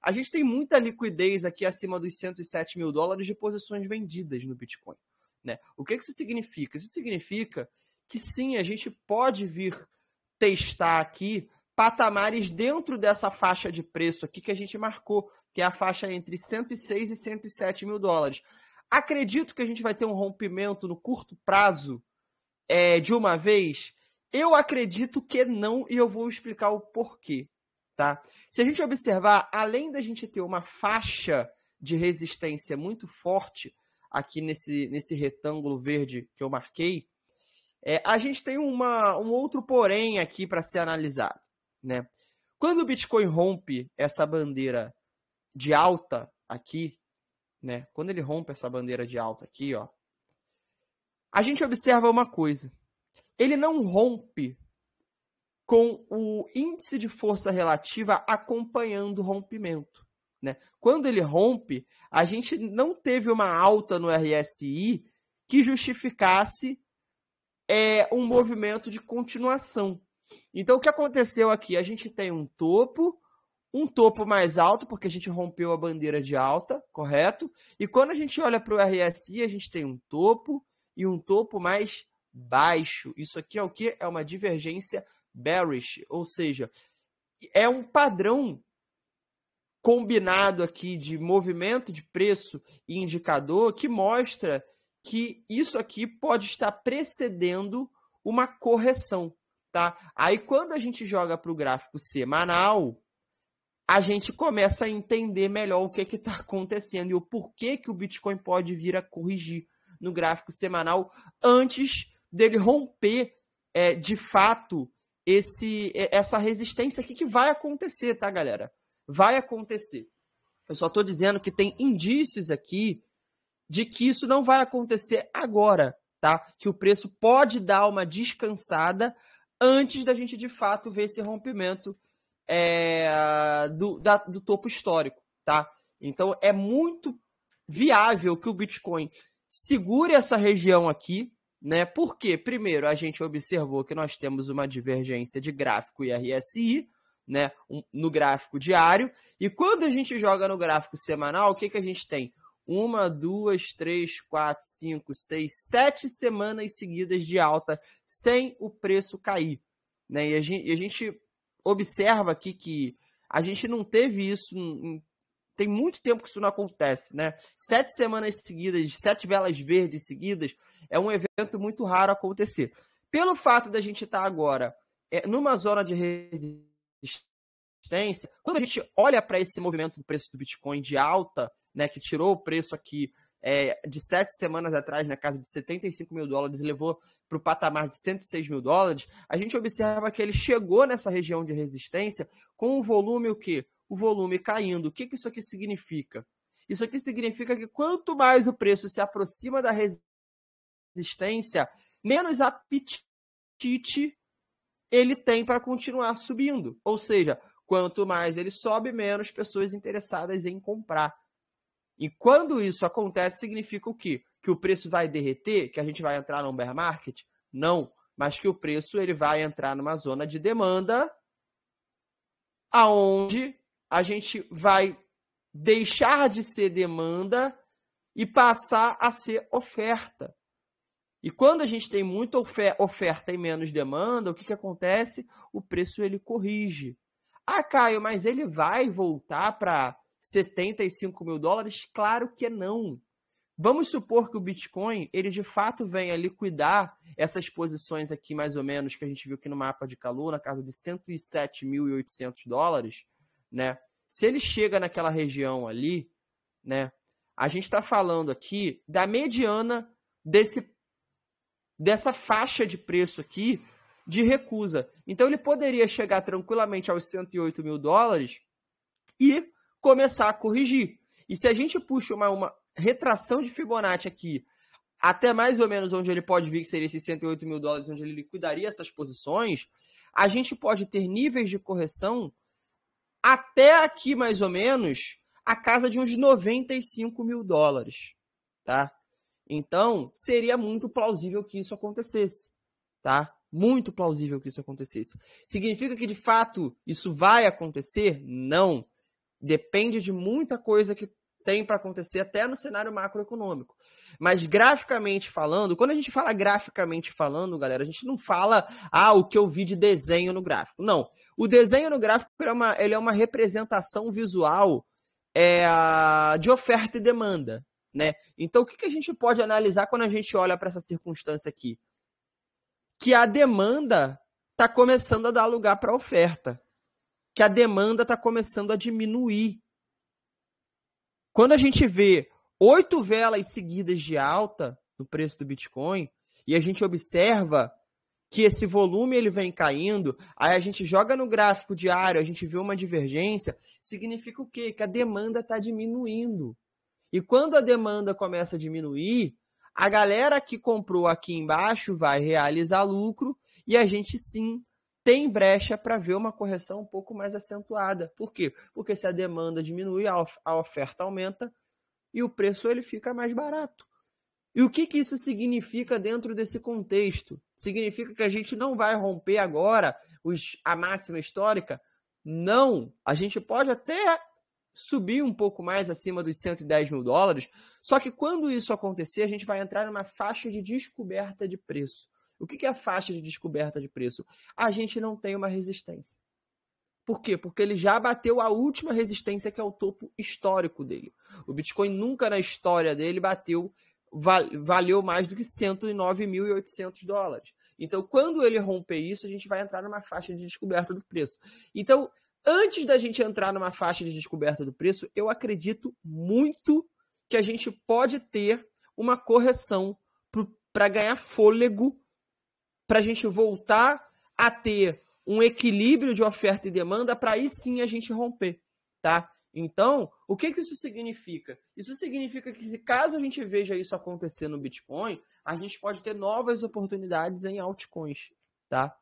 A gente tem muita liquidez aqui acima dos 107 mil dólares de posições vendidas no Bitcoin, né? O que isso significa? Isso significa que sim, a gente pode vir testar aqui patamares dentro dessa faixa de preço aqui que a gente marcou, que é a faixa entre 106 e 107 mil dólares. Acredito que a gente vai ter um rompimento no curto prazo de uma vez? Eu acredito que não, e eu vou explicar o porquê. Tá? Se a gente observar, além da gente ter uma faixa de resistência muito forte aqui nesse retângulo verde que eu marquei, a gente tem um outro porém aqui para ser analisado, né? Quando o Bitcoin rompe essa bandeira de alta aqui, né? Quando ele rompe essa bandeira de alta aqui, ó, a gente observa uma coisa. Ele não rompe com o índice de força relativa acompanhando o rompimento, né? Quando ele rompe, a gente não teve uma alta no RSI que justificasse um movimento de continuação. Então, o que aconteceu aqui? A gente tem um topo mais alto, porque a gente rompeu a bandeira de alta, correto? E quando a gente olha para o RSI, a gente tem um topo e um topo mais baixo. Isso aqui é o quê? É uma divergência bearish, ou seja, é um padrão combinado aqui de movimento de preço e indicador que mostra que isso aqui pode estar precedendo uma correção, tá? Aí quando a gente joga para o gráfico semanal, a gente começa a entender melhor o que está acontecendo e o porquê que o Bitcoin pode vir a corrigir no gráfico semanal antes dele romper de fato essa resistência aqui que vai acontecer, tá, galera? Vai acontecer. Eu só estou dizendo que tem indícios aqui de que isso não vai acontecer agora, tá? Que o preço pode dar uma descansada antes da gente, de fato, ver esse rompimento do topo histórico, tá? Então, é muito viável que o Bitcoin segure essa região aqui, né? Por quê? Primeiro, a gente observou que nós temos uma divergência de gráfico e RSI, né? No gráfico diário. E quando a gente joga no gráfico semanal, o que a gente tem? 1, 2, 3, 4, 5, 6, 7 semanas seguidas de alta sem o preço cair, né? E a gente observa aqui que a gente não teve isso, tem muito tempo que isso não acontece, né? 7 semanas seguidas, 7 velas verdes seguidas, é um evento muito raro acontecer. Pelo fato da gente estar agora numa zona de resistência, quando a gente olha para esse movimento do preço do Bitcoin de alta, né, que tirou o preço aqui de 7 semanas atrás, na casa de 75 mil dólares, e levou para o patamar de 106 mil dólares, a gente observa que ele chegou nessa região de resistência com o volume o quê? O volume caindo. O que isso aqui significa? Isso aqui significa que quanto mais o preço se aproxima da resistência, menos apetite ele tem para continuar subindo. Ou seja, quanto mais ele sobe, menos pessoas interessadas em comprar. E quando isso acontece, significa o quê? Que o preço vai derreter? Que a gente vai entrar num bear market? Não, mas que o preço ele vai entrar numa zona de demanda aonde a gente vai deixar de ser demanda e passar a ser oferta. E quando a gente tem muita oferta e menos demanda, o que acontece? O preço ele corrige. Ah, Caio, mas ele vai voltar para 75 mil dólares? Claro que não. Vamos supor que o Bitcoin, ele de fato venha liquidar essas posições aqui, mais ou menos, que a gente viu aqui no mapa de calor, na casa de 107.800 dólares, né? Se ele chega naquela região ali, né? A gente está falando aqui da mediana dessa faixa de preço aqui de recusa. Então, ele poderia chegar tranquilamente aos 108 mil dólares e começar a corrigir. E se a gente puxa uma retração de Fibonacci aqui, até mais ou menos onde ele pode vir, que seria esses 108 mil dólares, onde ele liquidaria essas posições, a gente pode ter níveis de correção até aqui, mais ou menos, a casa de uns 95 mil dólares, tá? Então, seria muito plausível que isso acontecesse, tá? Muito plausível que isso acontecesse. Significa que, de fato, isso vai acontecer? Não. Depende de muita coisa que tem para acontecer até no cenário macroeconômico. Mas graficamente falando, quando a gente fala graficamente falando, galera, a gente não fala o que eu vi de desenho no gráfico. Não. O desenho no gráfico ele é uma representação visual de oferta e demanda, né? Então, o que a gente pode analisar quando a gente olha para essa circunstância aqui? Que a demanda está começando a dar lugar para a oferta. Que a demanda está começando a diminuir. Quando a gente vê 8 velas seguidas de alta no preço do Bitcoin, e a gente observa que esse volume ele vem caindo, aí a gente joga no gráfico diário, a gente vê uma divergência, significa o quê? Que a demanda está diminuindo. E quando a demanda começa a diminuir, a galera que comprou aqui embaixo vai realizar lucro e a gente sim tem brecha para ver uma correção um pouco mais acentuada. Por quê? Porque se a demanda diminui, a oferta aumenta e o preço ele fica mais barato. E o que isso significa dentro desse contexto? Significa que a gente não vai romper agora a máxima histórica? Não. A gente pode até subir um pouco mais acima dos 110 mil dólares, só que quando isso acontecer, a gente vai entrar numa faixa de descoberta de preço. O que é a faixa de descoberta de preço? A gente não tem uma resistência. Por quê? Porque ele já bateu a última resistência, que é o topo histórico dele. O Bitcoin nunca na história dele valeu mais do que 109.800 dólares. Então, quando ele romper isso, a gente vai entrar numa faixa de descoberta do preço. Então, antes da gente entrar numa faixa de descoberta do preço, eu acredito muito que a gente pode ter uma correção para ganhar fôlego, para a gente voltar a ter um equilíbrio de oferta e demanda, para aí sim a gente romper, tá? Então, o que isso significa? Isso significa que, caso a gente veja isso acontecer no Bitcoin, a gente pode ter novas oportunidades em altcoins, tá?